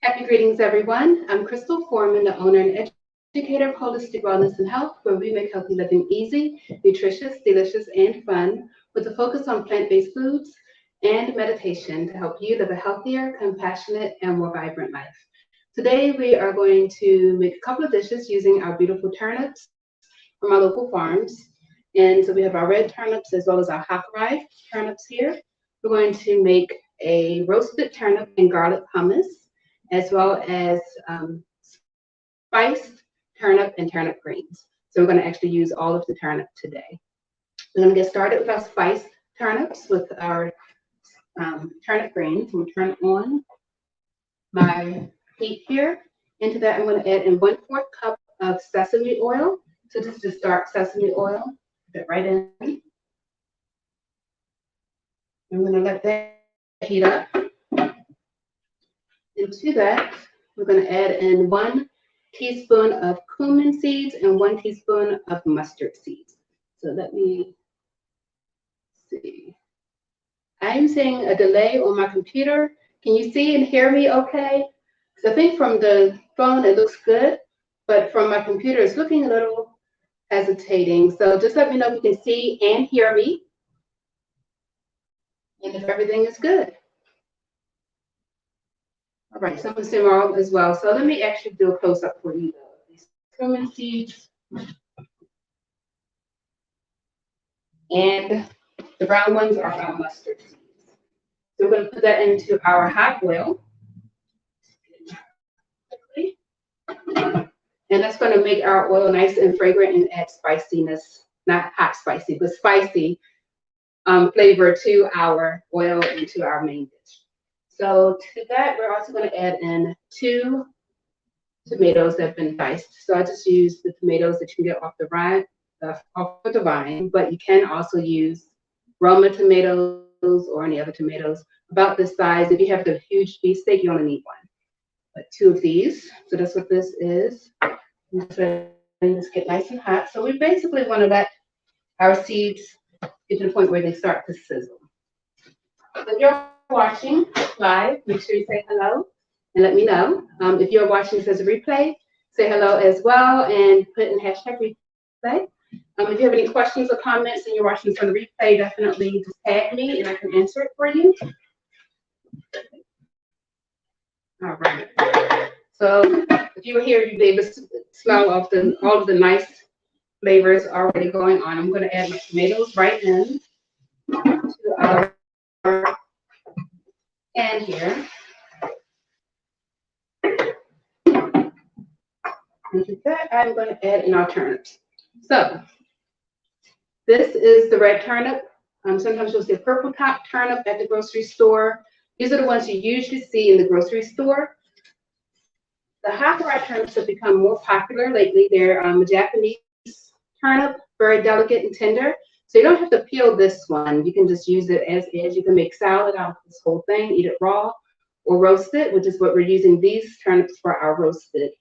Happy greetings, everyone. I'm Crystal Forman, the owner and educator of Holistic Wellness and Health, where we make healthy living easy, nutritious, delicious, and fun, with a focus on plant-based foods and meditation to help you live a healthier, compassionate, and more vibrant life. Today, we are going to make a couple of dishes using our beautiful turnips from our local farms. And so we have our red turnips as well as our hot-fried turnips here. We're going to make a roasted turnip and garlic hummus, as well as spiced turnip and turnip greens. So we're going to actually use all of the turnip today. We're going to get started with our spiced turnips with our turnip greens. I'm going to turn on my heat here. Into that, I'm going to add in 1/4 cup of sesame oil. So this is just dark sesame oil. Put it right in. I'm going to let that heat up. Into that, we're going to add in 1 teaspoon of cumin seeds and 1 teaspoon of mustard seeds. So let me see. I'm seeing a delay on my computer. Can you see and hear me okay? So I think from the phone it looks good, but from my computer it's looking a little hesitating. So just let me know if you can see and hear me, and if everything is good. All right, some of them are as well. So let me actually do a close-up for you. These cumin seeds and the brown ones are our mustard seeds. So we're going to put that into our hot oil. And that's going to make our oil nice and fragrant and add spiciness, not hot spicy, but spicy flavor to our oil and to our main dish. So to that, we're also going to add in 2 tomatoes that have been diced. So I just use the tomatoes that you can get off the vine, but you can also use Roma tomatoes or any other tomatoes about this size. If you have the huge beef steak, you only need 1, but 2 of these. So that's what this is. Let's get nice and hot. So we basically want to let our seeds get to the point where they start to sizzle. So if you're watching live, make sure you say hello and let me know. If you're watching this as a replay, say hello as well and put in hashtag replay. If you have any questions or comments and you're watching this on the replay, definitely just tag me and I can answer it for you. All right. So if you were here, you'd be able to smell all of the nice flavors already going on. I'm going to add my tomatoes right in to our pan here. And with that, I'm going to add in our turnips. So this is the red turnip. Sometimes you'll see a purple top turnip at the grocery store. These are the ones you usually see in the grocery store. The hot fried turnips have become more popular lately. They're a Japanese turnip, very delicate and tender. So you don't have to peel this one. You can just use it as is. You can make salad out of this whole thing, eat it raw or roast it, which is what we're using these turnips for our roasted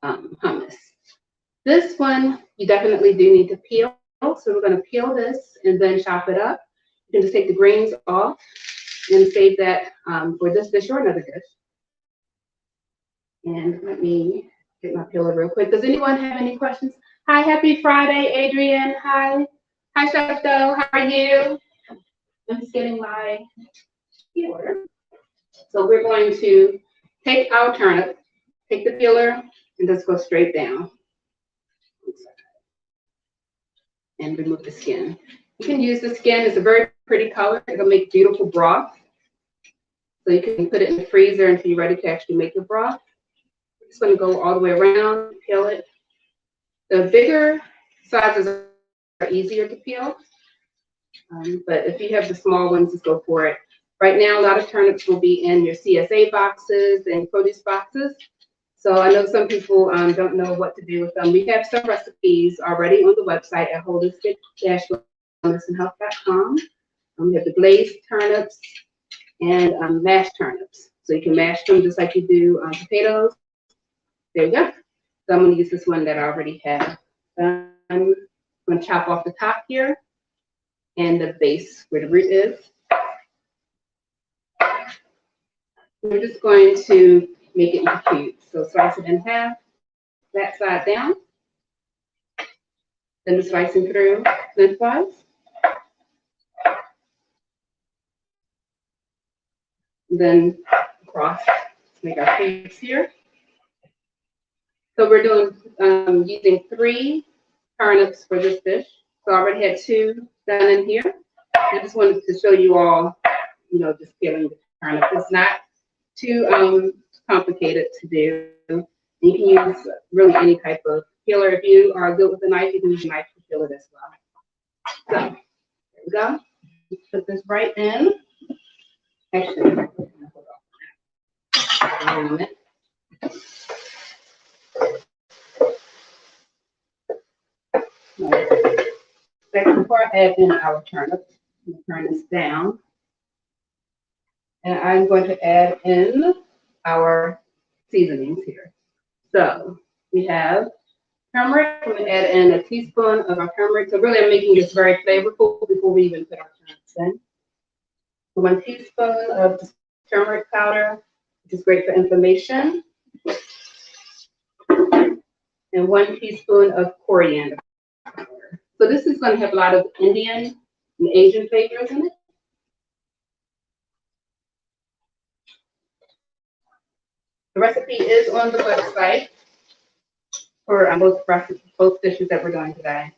hummus. This one, you definitely do need to peel. So we're going to peel this and then chop it up. You can just take the greens off and save that for this dish or another dish. And let me get my peeler real quick. Does anyone have any questions? Hi, happy Friday, Adrian. Hi. Hi, Chef Doe. How are you? I'm just getting my peeler. So we're going to take our turnip, take the peeler, and just go straight down. And remove the skin. You can use the skin. It's a very pretty color. It'll make beautiful broth. So you can put it in the freezer until you're ready to actually make your broth. It's going to go all the way around, peel it. The bigger sizes are easier to peel, but if you have the small ones, just go for it. Right now, a lot of turnips will be in your CSA boxes and produce boxes. So I know some people don't know what to do with them. We have some recipes already on the website at holistic-wellnessandhealth.com. We have the glazed turnips and mashed turnips. So you can mash them just like you do potatoes. There you go. So I'm going to use this one that I already have. I'm going to chop off the top here and the base where the root is. We're just going to make it into cubes. So slice it in half, that side down, then the slicing through lengthwise. Then across to make our cubes here. So we're doing using 3 turnips for this dish. So I already had 2 done in here. I just wanted to show you all, just peeling the turnip. It's not too complicated to do. You can use really any type of peeler. If you are good with a knife, you can use a knife to peel it as well. So there we go. Put this right in. Actually, hold on a minute. Second part, add in our turnips. Turn this down. And I'm going to add in our seasonings here. So we have turmeric. I'm going to add in a teaspoon of our turmeric. So really I'm making this very flavorful before we even put our turnips in. 1 teaspoon of turmeric powder, which is great for inflammation. And 1 teaspoon of coriander powder. So this is going to have a lot of Indian and Asian flavors in it. The recipe is on the website for both dishes that we're doing today.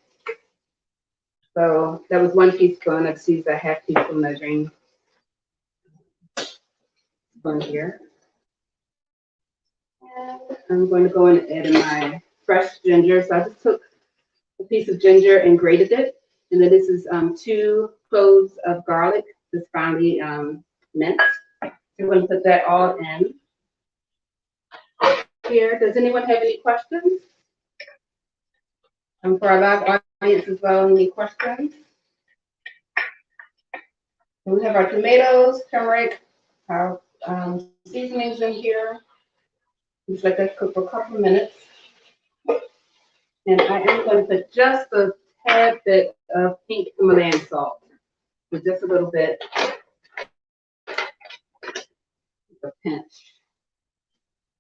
So that was 1 teaspoon. I've used a half teaspoon measuring spoon here. And I'm going to go in and add in my fresh ginger. So I just took a piece of ginger and grated it. And then this is 2 cloves of garlic, just finely minced. So I'm going to put that all in here. Does anyone have any questions? For our live audience as well, any questions? And we have our tomatoes, turmeric, our seasonings in here. Just let that cook for a couple of minutes. And I am going to put just a tad bit of pink Himalayan salt. With just a little bit, a pinch.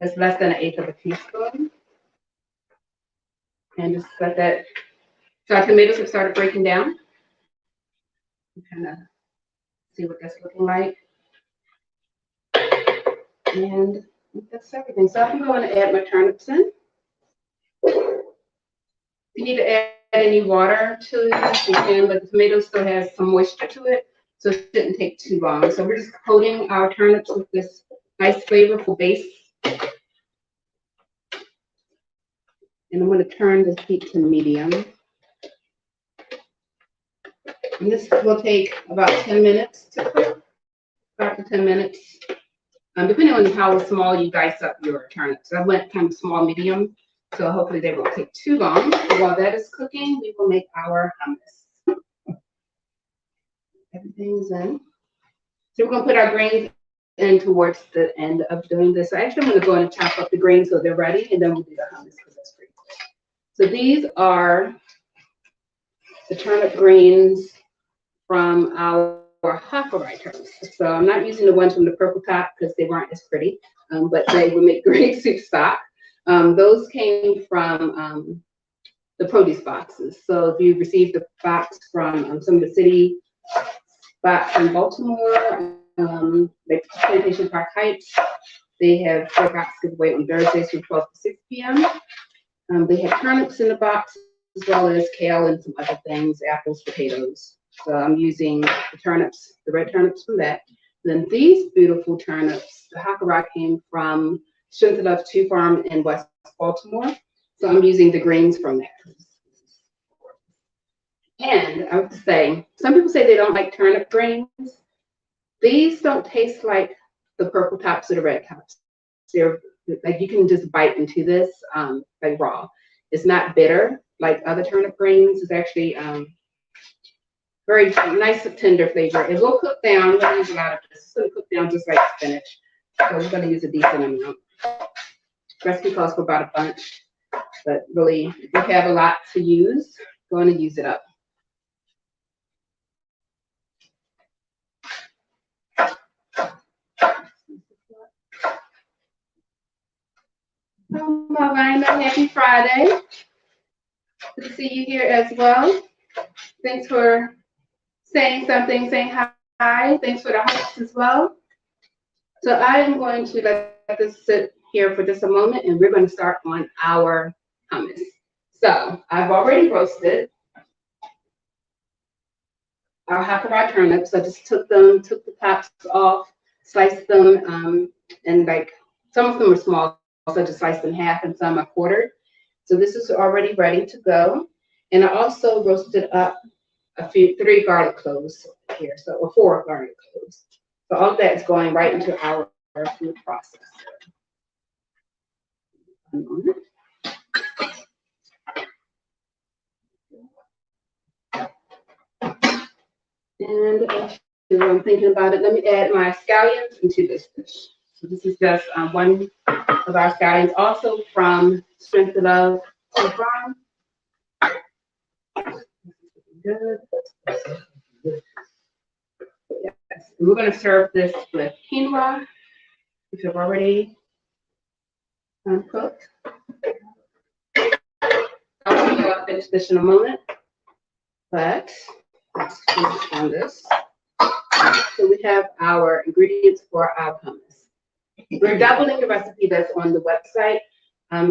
That's less than 1/8 of a teaspoon. And just let that, so our tomatoes have started breaking down. Kind of see what that's looking like. And that's everything. So I'm going to add my turnips in. If you need to add any water to it, you can, but the tomato still has some moisture to it, so it shouldn't take too long. So we're just coating our turnips with this nice flavorful base. And I'm going to turn the heat to medium. And this will take about 10 minutes to cook, 5 to 10 minutes, depending on how small you dice up your turnips. I went kind of small, medium, so hopefully they won't take too long. So while that is cooking, we will make our hummus. Everything's in. So we're going to put our greens in towards the end of doing this. So actually, I'm going to go and chop up the greens so they're ready, and then we'll do the hummus because that's pretty quick. So these are the turnip greens from our Hakkarai turnips. So I'm not using the ones from the purple top because they weren't as pretty, but they would make great soup stock. Those came from the produce boxes. So if you received the box from some of the city spots in Baltimore, like Plantation Park Heights, they have 4 boxes giveaway on Thursdays from 12 to 6 p.m. They have turnips in the box, as well as kale and some other things, apples, potatoes. So I'm using the turnips, the red turnips from that. Then these beautiful turnips, the Hakkarai came from Strength of Love 2 Farm in West Baltimore. So I'm using the greens from that. And I would say, some people say they don't like turnip greens. These don't taste like the purple tops or the red tops. They're like, you can just bite into this like raw. It's not bitter like other turnip greens. It's actually very nice, tender flavor. It will cook down. We're going to use a lot of this. It's going to cook down just like spinach. So we're going to use a decent amount. Recipe calls for about a bunch, but really, if you have a lot to use, go on and use it up. Marlena, happy Friday. Good to see you here as well. Thanks for saying something, saying hi. Thanks for the hearts as well. So I am going to let this sit here for just a moment, and we're going to start on our hummus. So I've already roasted our half of our turnips. I just took the tops off, sliced them, and like some of them are small, so I just sliced them half and some I quartered. So this is already ready to go. And I also roasted up three garlic cloves here, so or four garlic cloves. So all that is going right into our food processor. And as I'm thinking about it, let me add my scallions into this dish. So this is just one of our scallions, also from Strength of Love Farm. Good. Yes. And we're going to serve this with quinoa, which I've already cooked. I'll finish this in a moment, but let's finish on this. So we have our ingredients for our hummus. We're doubling the recipe that's on the website,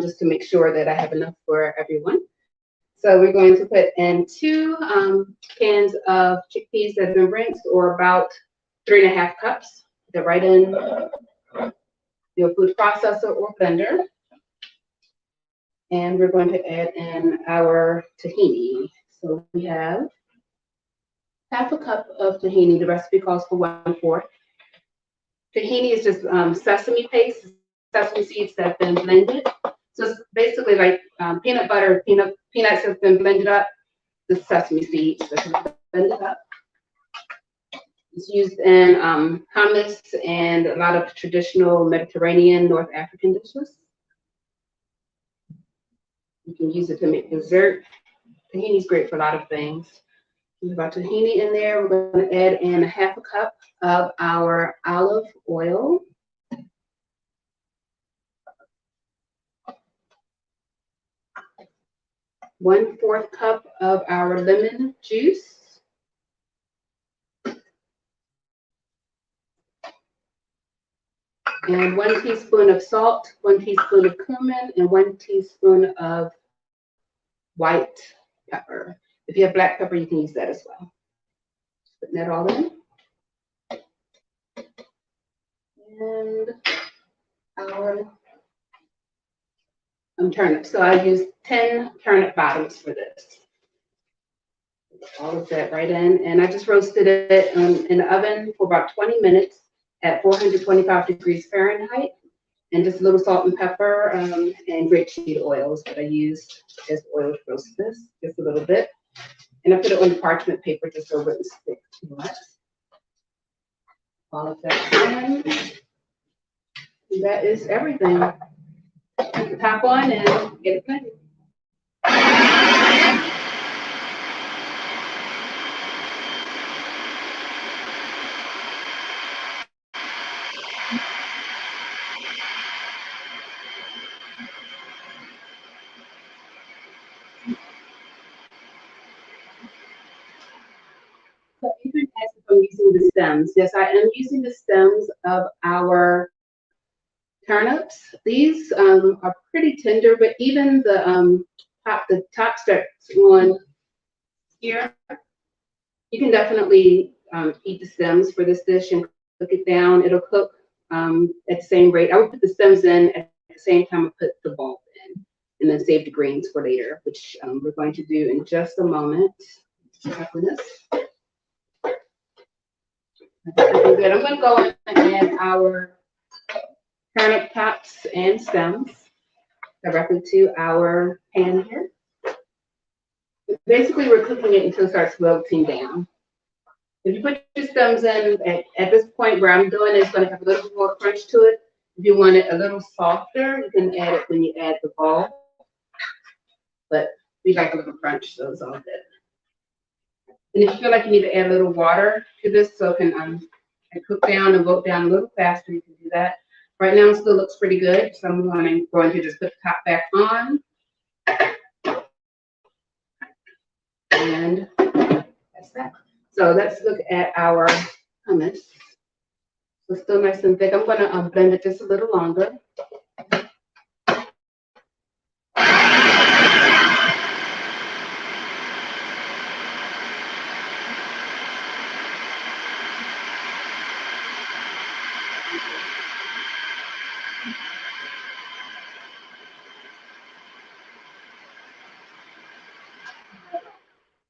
just to make sure that I have enough for everyone. So we're going to put in 2 cans of chickpeas that have been rinsed, or about 3.5 cups. They're right in your food processor or blender. And we're going to add in our tahini. So we have half a cup of tahini. The recipe calls for 1/4. Tahini is just sesame paste, sesame seeds that have been blended. So it's basically like peanut butter, peanuts have been blended up. The sesame seeds that have been blended up. It's used in hummus and a lot of traditional Mediterranean, North African dishes. You can use it to make dessert. Tahini is great for a lot of things. There's about tahini in there. We're going to add in 1/2 cup of our olive oil. One-4 cup of our lemon juice. And 1 teaspoon of salt, 1 teaspoon of cumin, and 1 teaspoon of white pepper. If you have black pepper, you can use that as well. Putting that all in. And our turnips. So I used 10 turnip bottoms for this. All of that right in. And I just roasted it in the oven for about 20 minutes at 425 degrees Fahrenheit. And just a little salt and pepper and grapeseed oils that I used as oil to roast this, just a little bit. And I put it on parchment paper just so it wouldn't stick too much. All of that in. And that is everything. Put the top on and get it blended. So Adrian asked if I'm using the stems. Yes, I am using the stems of our turnips. These are pretty tender, but even the top that's on here, you can definitely eat the stems for this dish and cook it down. It'll cook at the same rate. I would put the stems in at the same time I put the bulb in, and then save the greens for later, which we're going to do in just a moment. Good. I'm going to go in and add our turnip tops and stems directly to our pan here. Basically, we're cooking it until it starts wilting down. If you put your stems in at this point where I'm doing it, it's going to have a little more crunch to it. If you want it a little softer, you can add it when you add the bulb. But we like a little crunch, so it's all good. And if you feel like you need to add a little water to this so it can cook down and wilt down a little faster, you can do that. Right now it still looks pretty good, so I'm going to just put the top back on. And that's that. So let's look at our hummus. So still nice and thick. I'm going to blend it just a little longer.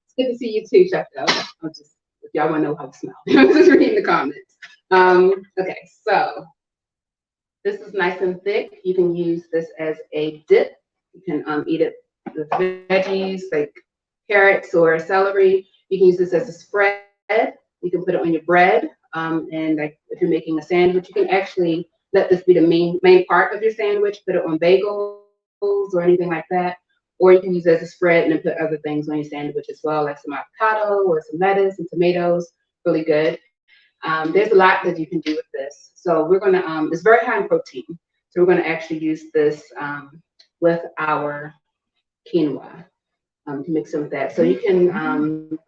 It's good to see you too, Chef. I'll just, if y'all want to know how to smell, I'm just reading the comments. Okay, so this is nice and thick. You can use this as a dip. You can eat it with veggies like carrots or celery. You can use this as a spread. You can put it on your bread. And like if you're making a sandwich, you can actually let this be the main part of your sandwich. Put it on bagels or anything like that. Or you can use it as a spread and then put other things on your sandwich as well, like some avocado or some lettuce and tomatoes. Really good. There's a lot that you can do with this. So we're going to, it's very high in protein. So we're going to actually use this with our quinoa to mix in with that. So you can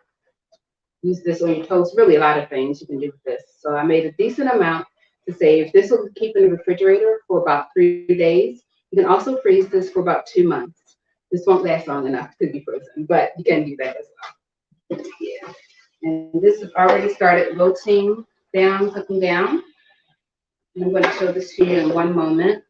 use this on your toast. Really a lot of things you can do with this. So I made a decent amount to save. This will keep in the refrigerator for about 3 days. You can also freeze this for about 2 months. This won't last long enough to be frozen, but you can do that as well. Yeah. And this has already started wilting down, cooking down. I'm going to show this to you in one moment.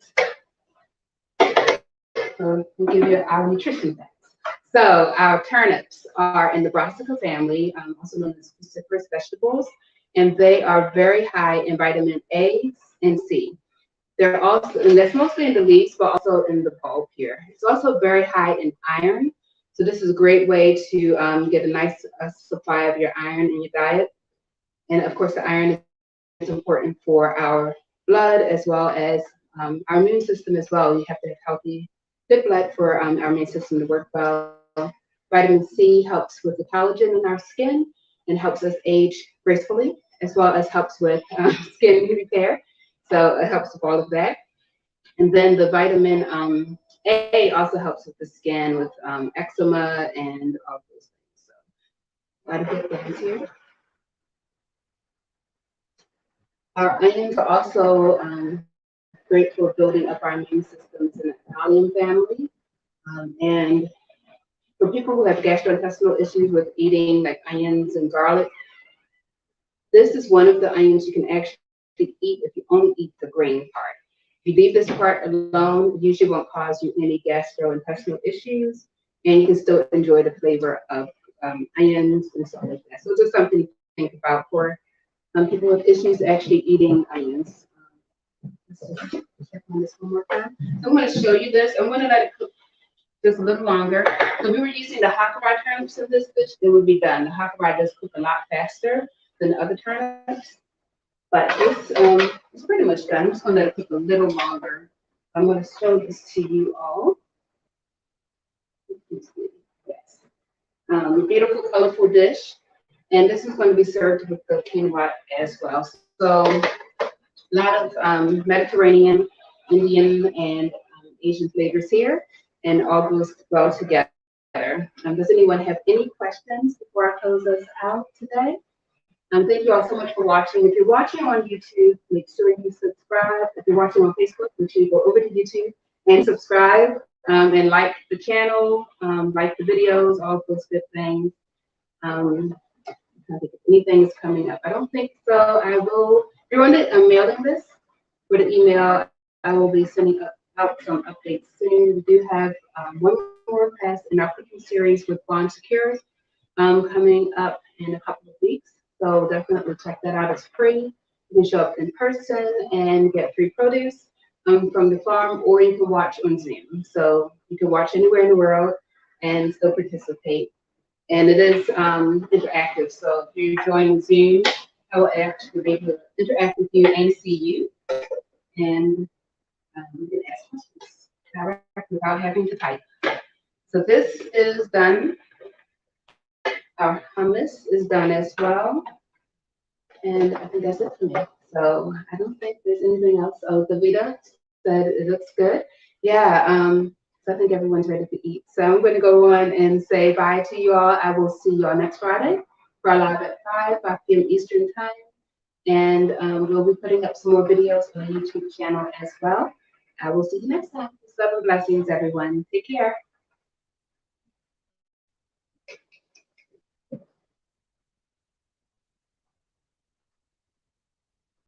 So we'll give you our nutrition facts. So our turnips are in the brassica family, also known as cruciferous vegetables, and they are very high in vitamin A and C. They're also, and that's mostly in the leaves, but also in the bulb here. It's also very high in iron. So this is a great way to get a nice supply of your iron in your diet. And of course, the iron is important for our blood as well as our immune system as well. You have to have healthy, good blood for our immune system to work well. Vitamin C helps with the collagen in our skin and helps us age gracefully, as well as helps with skin repair. So it helps with all of that. And then the vitamin A also helps with the skin, with eczema and all those things. So a lot of good things here. Our onions are also great for building up our immune systems in the allium family. And for people who have gastrointestinal issues with eating like onions and garlic, this is one of the onions you can actually eat if you only eat the green part. If you leave this part alone, it usually won't cause you any gastrointestinal issues, and you can still enjoy the flavor of onions and stuff like that. So just something to think about for people with issues actually eating onions. Let's just check on this one more time. So I'm going to show you this. I'm going to let it cook just a little longer. So we were using the Hakara turnips in this dish, it would be done. The Hakara does cook a lot faster than the other turnips. But this is pretty much done. I'm just going to let it cook a little longer. I'm going to show this to you all. Yes. Beautiful, colorful dish. And this is going to be served with the quinoa as well. So a lot of Mediterranean, Indian, and Asian flavors here, and all goes well together. Does anyone have any questions before I close us out today? Thank you all so much for watching. If you're watching on YouTube, make sure you subscribe. If you're watching on Facebook, make sure you go over to YouTube and subscribe and like the channel, like the videos, all those good things. I think if anything is coming up. I don't think so. I will, if you're on it, I'm mailing this with an email. I will be sending out some updates soon. We do have one more class in our cooking series with Bond Secures coming up in a couple of weeks. So definitely check that out. It's free. You can show up in person and get free produce from the farm, or you can watch on Zoom. So you can watch anywhere in the world and still participate. And it is interactive. So if you join Zoom, I will actually be able to interact with you and see you. And you can ask questions directly without having to type. So this is done. Our hummus is done as well. And I think that's it for me. So I don't think there's anything else. Oh, the Vita said it looks good. Yeah, so I think everyone's ready to eat. So I'm going to go on and say bye to you all. I will see you all next Friday for our live at 5 p.m. Eastern Time. And we'll be putting up some more videos on the YouTube channel as well. I will see you next time. Love and blessings, everyone. Take care.